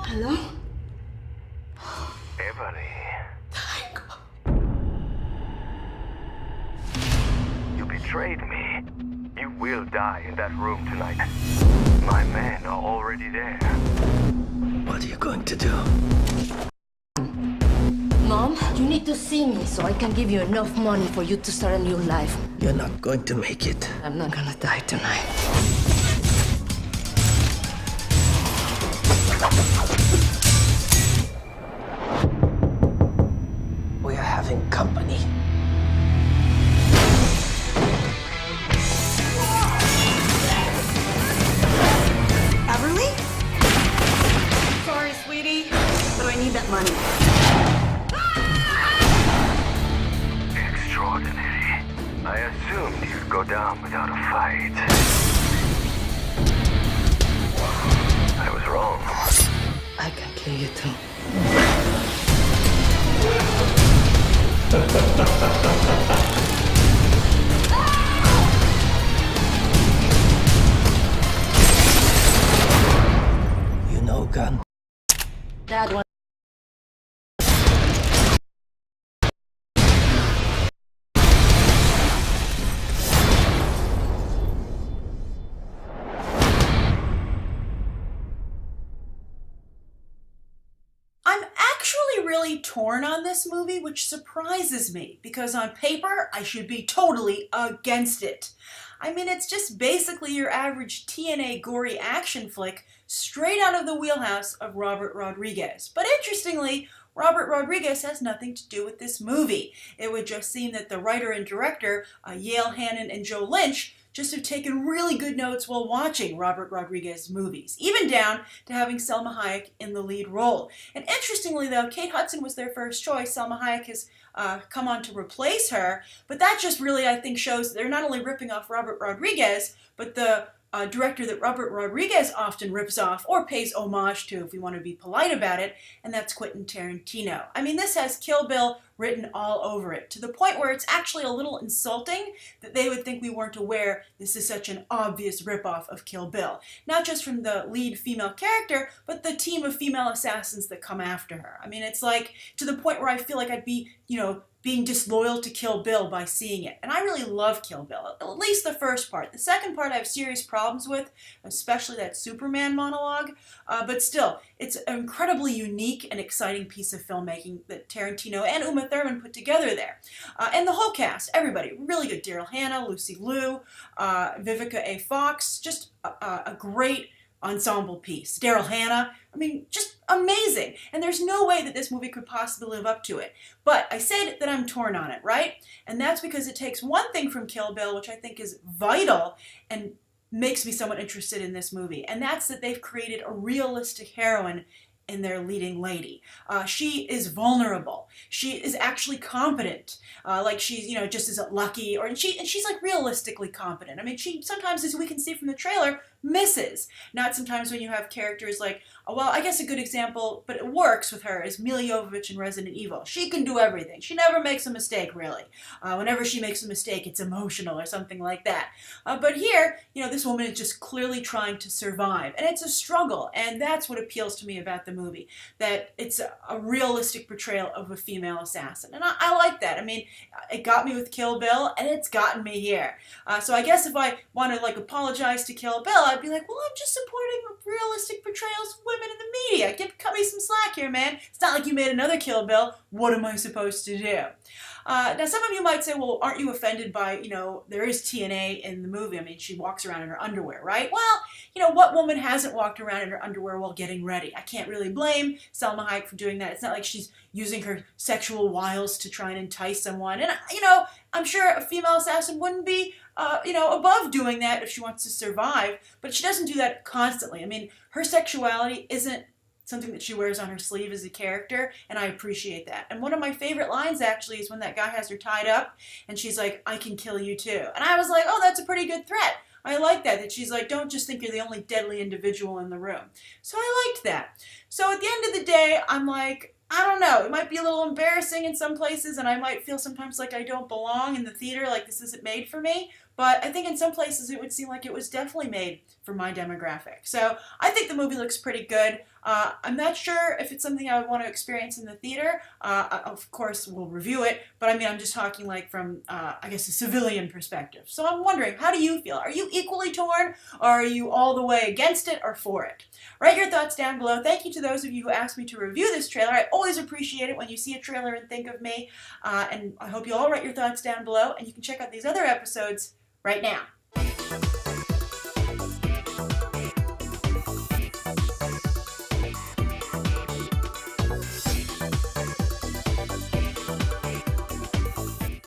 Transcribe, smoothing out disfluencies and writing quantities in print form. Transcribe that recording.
Hello? Ebony, Thank God. you betrayed me. You will die in that room tonight. My men are already there. What are you going to do? Mom, you need to see me so I can give you enough money for you to start a new life. You're not going to make it. I'm not gonna die tonight. We are having company. Everly? Sorry, sweetie, but I need that money. Extraordinary. I assumed you'd go down without a fight. I was wrong. I can kill you too. You know, gun. Dad wants. I'm actually really torn on this movie, which surprises me because on paper I should be totally against it. I mean, it's just basically your average TNA gory action flick straight out of the wheelhouse of Robert Rodriguez. But interestingly, Robert Rodriguez has nothing to do with this movie. It would just seem that the writer and director, Yale Hannon and Joe Lynch, just have taken really good notes while watching Robert Rodriguez movies, even down to having Salma Hayek in the lead role. And interestingly, though, Kate Hudson was their first choice. Salma Hayek has come on to replace her, but that just really, I think, shows they're not only ripping off Robert Rodriguez, but the director that Robert Rodriguez often rips off or pays homage to, if we want to be polite about it, and that's Quentin Tarantino. I mean, this has Kill Bill written all over it, to the point where it's actually a little insulting that they would think we weren't aware this is such an obvious ripoff of Kill Bill. Not just from the lead female character, but the team of female assassins that come after her. I mean, it's like, to the point where I feel like I'd be, being disloyal to Kill Bill by seeing it. And I really love Kill Bill, at least the first part. The second part I have serious problems with, especially that Superman monologue. But still, it's an incredibly unique and exciting piece of filmmaking that Tarantino and Uma Thurman put together there. And the whole cast, everybody, really good. Daryl Hannah, Lucy Liu, Vivica A. Fox, just a great ensemble piece. Daryl Hannah, I mean, just amazing. And there's no way that this movie could possibly live up to it. But I said that I'm torn on it, right? And that's because it takes one thing from Kill Bill, which I think is vital and makes me somewhat interested in this movie. And that's that they've created a realistic heroine in their leading lady. She is vulnerable. She is actually competent. Like she's, just isn't lucky, and she's like realistically competent. I mean, she sometimes, as we can see from the trailer, misses. Not sometimes when you have characters like, well, I guess a good example, but it works with her, is Mila Jovovich in Resident Evil. She can do everything. She never makes a mistake, really. Whenever she makes a mistake, it's emotional or something like that. But here, this woman is just clearly trying to survive. And it's a struggle. And that's what appeals to me about the movie, that it's a realistic portrayal of a female assassin. And I like that. I mean, it got me with Kill Bill, and it's gotten me here. So I guess if I want to apologize to Kill Bill, I'd be like, well, I'm just supporting realistic portrayals of women in the media. Cut me some slack here, man. It's not like you made another Kill Bill. What am I supposed to do? Now, some of you might say, well, aren't you offended by, there is TNA in the movie. I mean, she walks around in her underwear, right? Well, what woman hasn't walked around in her underwear while getting ready? I can't really blame Salma Hayek for doing that. It's not like she's using her sexual wiles to try and entice someone. And, I'm sure a female assassin wouldn't be, above doing that if she wants to survive. But she doesn't do that constantly. I mean, her sexuality isn't something that she wears on her sleeve as a character, and I appreciate that. And one of my favorite lines, actually, is when that guy has her tied up, and she's like, I can kill you too. And I was like, oh, that's a pretty good threat. I like that she's like, don't just think you're the only deadly individual in the room. So I liked that. So at the end of the day, I'm like, I don't know, it might be a little embarrassing in some places, and I might feel sometimes like I don't belong in the theater, like this isn't made for me. but I think in some places it would seem like it was definitely made for my demographic. So I think the movie looks pretty good. I'm not sure if it's something I would want to experience in the theater. Of course, we'll review it, but I mean, I'm just talking like from, I guess, a civilian perspective. So I'm wondering, how do you feel? Are you equally torn, or are you all the way against it or for it? Write your thoughts down below. Thank you to those of you who asked me to review this trailer. I always appreciate it when you see a trailer and think of me. And I hope you all write your thoughts down below, and you can check out these other episodes right now.